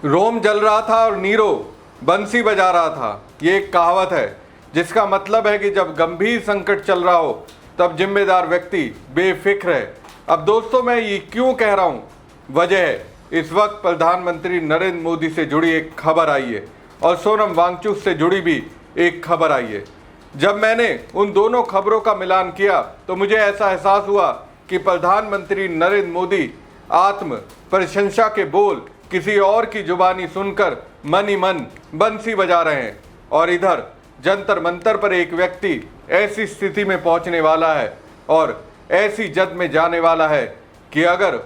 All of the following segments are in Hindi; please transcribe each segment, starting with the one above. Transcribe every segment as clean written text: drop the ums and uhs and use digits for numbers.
रोम जल रहा था और नीरो बंसी बजा रहा था। ये एक कहावत है जिसका मतलब है कि जब गंभीर संकट चल रहा हो तब जिम्मेदार व्यक्ति बेफिक्र है। अब दोस्तों, मैं ये क्यों कह रहा हूँ? वजह है, इस वक्त प्रधानमंत्री नरेंद्र मोदी से जुड़ी एक खबर आई है और सोनम वांगचुक से जुड़ी भी एक खबर आई है। जब मैंने उन दोनों खबरों का मिलान किया तो मुझे ऐसा एहसास हुआ कि प्रधानमंत्री नरेंद्र मोदी आत्म प्रशंसा के बोल किसी और की जुबानी सुनकर मन ही मन बंसी बजा रहे हैं, और इधर जंतर मंतर पर एक व्यक्ति ऐसी स्थिति में पहुंचने वाला है और ऐसी जद में जाने वाला है कि अगर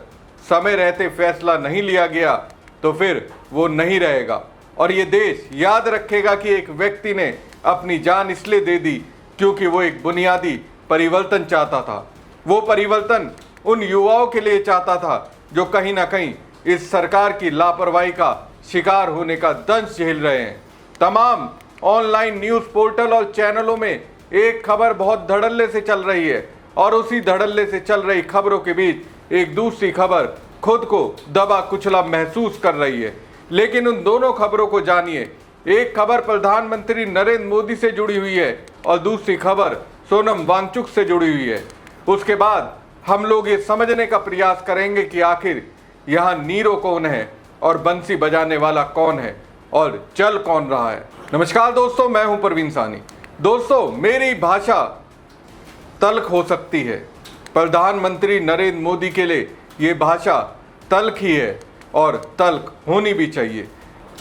समय रहते फैसला नहीं लिया गया तो फिर वो नहीं रहेगा। और ये देश याद रखेगा कि एक व्यक्ति ने अपनी जान इसलिए दे दी क्योंकि वो एक बुनियादी परिवर्तन चाहता था। वो परिवर्तन उन युवाओं के लिए चाहता था जो कहीं ना कहीं इस सरकार की लापरवाही का शिकार होने का दंश झेल रहे हैं। तमाम ऑनलाइन न्यूज़ पोर्टल और चैनलों में एक खबर बहुत धड़ल्ले से चल रही है और उसी धड़ल्ले से चल रही खबरों के बीच एक दूसरी खबर खुद को दबा कुचला महसूस कर रही है। लेकिन उन दोनों खबरों को जानिए। एक खबर प्रधानमंत्री नरेंद्र मोदी से जुड़ी हुई है और दूसरी खबर सोनम वांगचुक से जुड़ी हुई है। उसके बाद हम लोग ये समझने का प्रयास करेंगे कि आखिर यहाँ नीरो कौन है और बंसी बजाने वाला कौन है और चल कौन रहा है। नमस्कार दोस्तों, मैं हूं परवीन सानी। दोस्तों, मेरी भाषा तल्ख हो सकती है। प्रधानमंत्री नरेंद्र मोदी के लिए ये भाषा तल्ख ही है और तल्ख होनी भी चाहिए,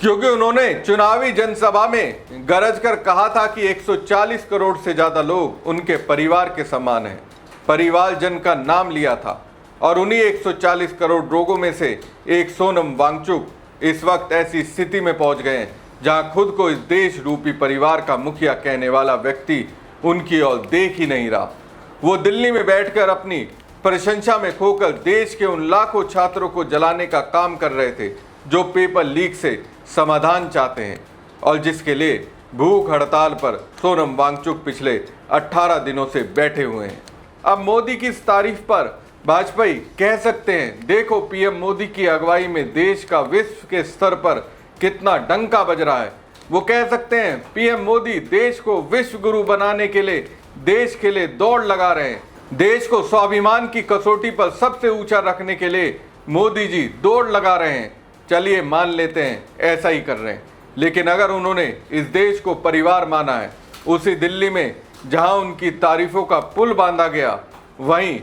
क्योंकि उन्होंने चुनावी जनसभा में गरज कर कहा था कि 140 करोड़ से ज़्यादा लोग उनके परिवार के समान हैं। परिवारजन का नाम लिया था और उन्हीं 140 करोड़ लोगों में से एक सोनम वांगचुक इस वक्त ऐसी स्थिति में पहुंच गए हैं जहां खुद को इस देश रूपी परिवार का मुखिया कहने वाला व्यक्ति उनकी ओर देख ही नहीं रहा। वो दिल्ली में बैठकर अपनी प्रशंसा में खोकर देश के उन लाखों छात्रों को जलाने का काम कर रहे थे जो पेपर लीक से समाधान चाहते हैं और जिसके लिए भूख हड़ताल पर सोनम वांगचुक पिछले 18 दिनों से बैठे हुए हैं। अब मोदी की इस तारीफ पर वाजपेयी कह सकते हैं, देखो पीएम मोदी की अगुवाई में देश का विश्व के स्तर पर कितना डंका बज रहा है। वो कह सकते हैं, पीएम मोदी देश को विश्व गुरु बनाने के लिए देश के लिए दौड़ लगा रहे हैं। देश को स्वाभिमान की कसौटी पर सबसे ऊंचा रखने के लिए मोदी जी दौड़ लगा रहे हैं। चलिए मान लेते हैं ऐसा ही कर रहे हैं। लेकिन अगर उन्होंने इस देश को परिवार माना है, उसी दिल्ली में जहां उनकी तारीफों का पुल बांधा गया, वहीं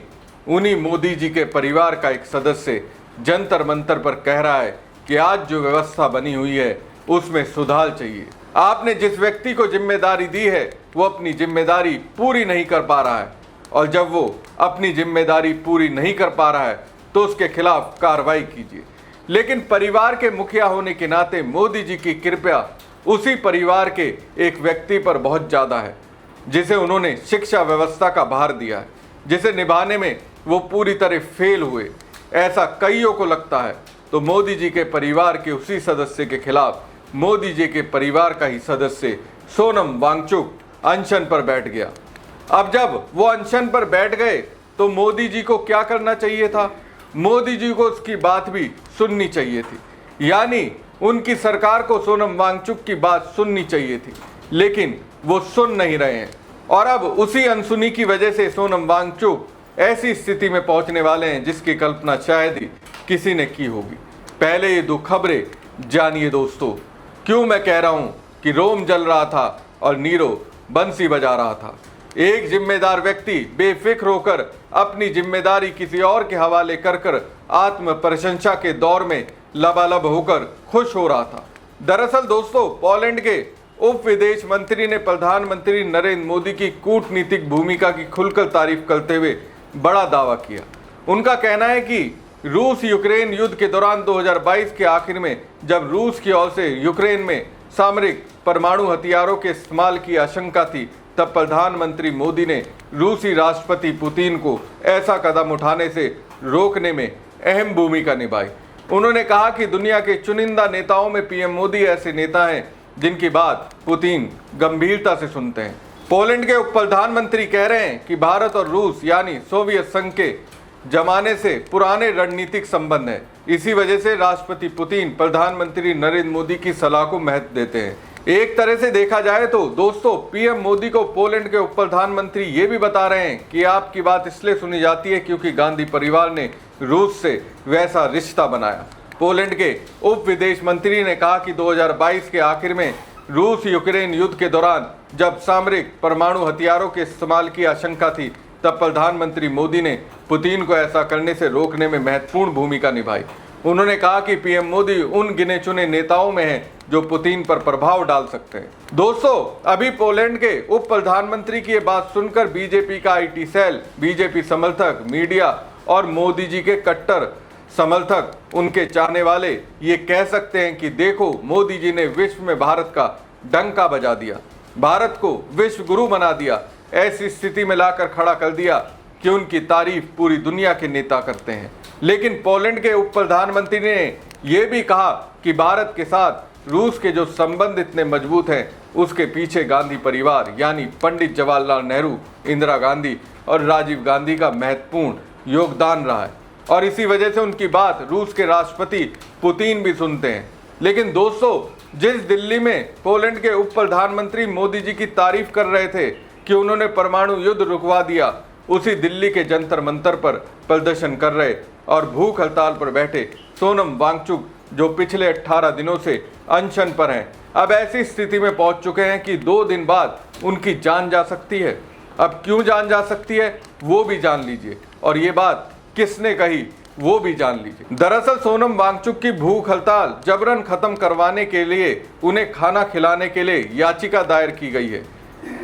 उन्हीं मोदी जी के परिवार का एक सदस्य जंतर मंतर पर कह रहा है कि आज जो व्यवस्था बनी हुई है उसमें सुधार चाहिए। आपने जिस व्यक्ति को जिम्मेदारी दी है वो अपनी जिम्मेदारी पूरी नहीं कर पा रहा है, और जब वो अपनी जिम्मेदारी पूरी नहीं कर पा रहा है तो उसके खिलाफ कार्रवाई कीजिए। लेकिन परिवार के मुखिया होने के नाते मोदी जी की कृपया उसी परिवार के एक व्यक्ति पर बहुत ज़्यादा है जिसे उन्होंने शिक्षा व्यवस्था का भार दिया है, जिसे निभाने में वो पूरी तरह फेल हुए, ऐसा कईयों को लगता है। तो मोदी जी के परिवार के उसी सदस्य के खिलाफ मोदी जी के परिवार का ही सदस्य सोनम वांगचुक अनशन पर बैठ गया। अब जब वो अनशन पर बैठ गए तो मोदी जी को क्या करना चाहिए था? मोदी जी को उसकी बात भी सुननी चाहिए थी, यानी उनकी सरकार को सोनम वांगचुक की बात सुननी चाहिए थी, लेकिन वो सुन नहीं रहे हैं। और अब उसी अनसुनी की वजह से सोनम वांगचुक ऐसी स्थिति में पहुंचने वाले हैं जिसकी कल्पना शायद ही किसी ने की होगी। पहले ये दो खबरें जानिए दोस्तों, क्यों मैं कह रहा हूं कि रोम जल रहा था और नीरो बंसी बजा रहा था। एक जिम्मेदार व्यक्ति बेफिक्र होकर अपनी जिम्मेदारी किसी और के हवाले कर कर आत्म प्रशंसा के दौर में लबालब होकर खुश हो रहा था। दरअसल दोस्तों, पोलैंड के उप विदेश मंत्री ने प्रधानमंत्री नरेंद्र मोदी की कूटनीतिक भूमिका की खुलकर तारीफ करते हुए बड़ा दावा किया। उनका कहना है कि रूस यूक्रेन युद्ध के दौरान 2022 के आखिर में जब रूस की ओर से यूक्रेन में सामरिक परमाणु हथियारों के इस्तेमाल की आशंका थी, तब प्रधानमंत्री मोदी ने रूसी राष्ट्रपति पुतिन को ऐसा कदम उठाने से रोकने में अहम भूमिका निभाई। उन्होंने कहा कि दुनिया के चुनिंदा नेताओं में पीएम मोदी ऐसे नेता हैं जिनकी बात पुतिन गंभीरता से सुनते हैं। पोलैंड के उप प्रधानमंत्री कह रहे हैं कि भारत और रूस यानी सोवियत संघ के जमाने से पुराने रणनीतिक संबंध हैं। इसी वजह से राष्ट्रपति पुतिन प्रधानमंत्री नरेंद्र मोदी की सलाह को महत्व देते हैं। एक तरह से देखा जाए तो दोस्तों, पीएम मोदी को पोलैंड के उप प्रधानमंत्री ये भी बता रहे हैं कि आपकी बात इसलिए सुनी जाती है क्योंकि गांधी परिवार ने रूस से वैसा रिश्ता बनाया। पोलैंड के उप विदेश मंत्री ने कहा कि 2022 के आखिर में रूस यूक्रेन युद्ध के दौरान जब सामरिक परमाणु हथियारों के इस्तेमाल की आशंका थी, तब प्रधानमंत्री मोदी ने पुतिन को ऐसा करने से रोकने में महत्वपूर्ण भूमिका निभाई। उन्होंने कहा कि पीएम मोदी उन गिने चुने नेताओं में हैं जो पुतिन पर प्रभाव डाल सकते हैं। दोस्तों, अभी पोलैंड के उप प्रधानमंत्री की ये बात सुनकर बीजेपी का आईटी सेल, बीजेपी समर्थक, मीडिया और मोदी जी के कट्टर समर्थक, उनके चाहने वाले ये कह सकते हैं कि देखो, मोदी जी ने विश्व में भारत का डंका बजा दिया, भारत को विश्व गुरु बना दिया, ऐसी स्थिति में लाकर खड़ा कर दिया कि उनकी तारीफ पूरी दुनिया के नेता करते हैं। लेकिन पोलैंड के उप प्रधानमंत्री ने यह भी कहा कि भारत के साथ रूस के जो संबंध इतने मजबूत हैं, उसके पीछे गांधी परिवार यानी पंडित जवाहरलाल नेहरू, इंदिरा गांधी और राजीव गांधी का महत्वपूर्ण योगदान रहा है और इसी वजह से उनकी बात रूस के राष्ट्रपति पुतिन भी सुनते हैं। लेकिन दोस्तों, जिस दिल्ली में पोलैंड के उप प्रधानमंत्री मोदी जी की तारीफ कर रहे थे कि उन्होंने परमाणु युद्ध रुकवा दिया, उसी दिल्ली के जंतर मंतर पर प्रदर्शन कर रहे और भूख हड़ताल पर बैठे सोनम वांगचुक, जो पिछले 18 दिनों से अनशन पर हैं, अब ऐसी स्थिति में पहुंच चुके हैं कि 2 दिन बाद उनकी जान जा सकती है। अब क्यों जान जा सकती है वो भी जान लीजिए, और ये बात किसने कही वो भी जान लीजिए। दरअसल सोनम वांगचुक की भूख हड़ताल जबरन खत्म करवाने के लिए उन्हें खाना खिलाने के लिए याचिका दायर की गई है।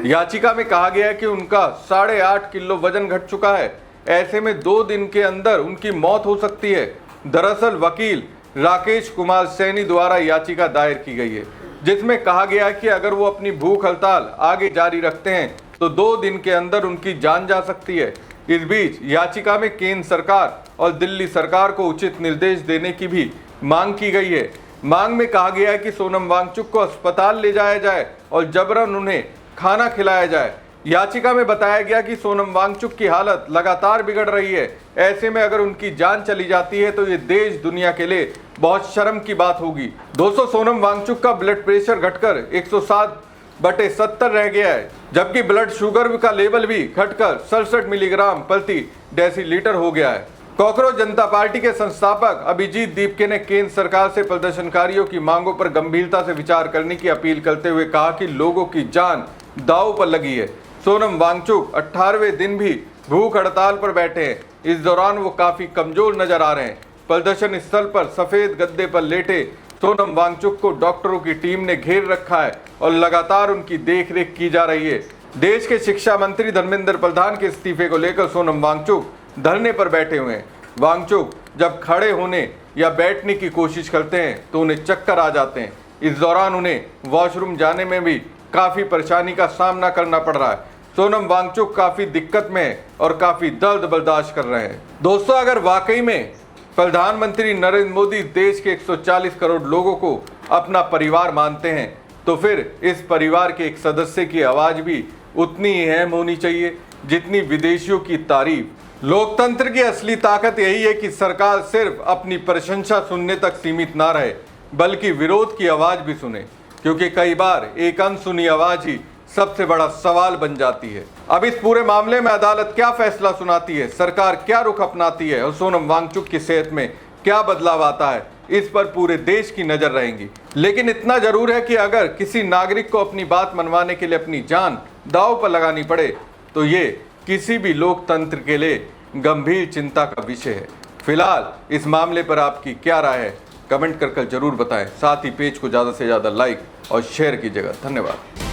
याचिका में कहा गया है कि उनका 8.5 किलो वजन घट चुका है, ऐसे में 2 दिन के अंदर उनकी मौत हो सकती है। दरअसल वकील राकेश कुमार सैनी द्वारा याचिका दायर की गई है, जिसमें कहा गया है कि अगर वो अपनी भूख हड़ताल आगे जारी रखते हैं तो 2 दिन के अंदर उनकी जान जा सकती है। इस बीच याचिका में केंद्र सरकार और दिल्ली सरकार को उचित निर्देश देने की भी मांग की गई है। मांग में कहा गया है कि सोनम वांगचुक को अस्पताल ले जाया जाए और जबरन उन्हें खाना खिलाया जाए। याचिका में बताया गया कि सोनम वांगचुक की हालत लगातार बिगड़ रही है, ऐसे में अगर उनकी जान चली जाती है तो ये देश दुनिया के लिए बहुत शर्म की बात होगी। दोस्तों, सोनम वांगचुक का ब्लड प्रेशर घटकर 107/70 रह गया है, जबकि ब्लड शुगर का लेवल भी घटकर 67 मिलीग्राम प्रति डेसीलीटर हो गया है। कॉकरोच जनता पार्टी के संस्थापक अभिजीत दीपके ने केंद्र सरकार से प्रदर्शनकारियों की मांगों पर गंभीरता से विचार करने की अपील करते हुए कहा कि लोगों की जान दांव पर लगी है। सोनम वांगचुक 18वें दिन भी भूख हड़ताल पर बैठे हैं। इस दौरान वो काफी कमजोर नजर आ रहे हैं। प्रदर्शन स्थल पर सफेद गद्दे पर लेटे सोनम वांगचुक को डॉक्टरों की टीम ने घेर रखा है और लगातार उनकी देखरेख की जा रही है। देश के शिक्षा मंत्री धर्मेंद्र प्रधान के इस्तीफे को लेकर सोनम वांगचुक धरने पर बैठे हुए हैं। वांगचुक जब खड़े होने या बैठने की कोशिश करते हैं तो उन्हें चक्कर आ जाते हैं। इस दौरान उन्हें वॉशरूम जाने में भी काफी परेशानी का सामना करना पड़ रहा है। सोनम वांगचुक काफी दिक्कत में है और काफी दर्द बर्दाश्त कर रहे हैं। दोस्तों, अगर वाकई में प्रधानमंत्री नरेंद्र मोदी देश के 140 करोड़ लोगों को अपना परिवार मानते हैं तो फिर इस परिवार के एक सदस्य की आवाज भी उतनी ही अहम होनी चाहिए जितनी विदेशियों की तारीफ। लोकतंत्र की असली ताकत यही है कि सरकार सिर्फ अपनी प्रशंसा सुनने तक सीमित ना रहे, बल्कि विरोध की आवाज भी सुने, क्योंकि कई बार एक अनसुनी आवाज ही सबसे बड़ा सवाल बन जाती है। अब इस पूरे मामले में अदालत क्या फैसला सुनाती है, सरकार क्या रुख अपनाती है और सोनम वांगचुक की सेहत में क्या बदलाव आता है, इस पर पूरे देश की नजर रहेंगी। लेकिन इतना जरूर है कि अगर किसी नागरिक को अपनी बात मनवाने के लिए अपनी जान दांव पर लगानी पड़े तो ये किसी भी लोकतंत्र के लिए गंभीर चिंता का विषय है। फिलहाल इस मामले पर आपकी क्या राय है, कमेंट कर जरूर बताएं। साथ ही पेज को ज़्यादा से ज़्यादा लाइक और शेयर कीजिएगा। धन्यवाद।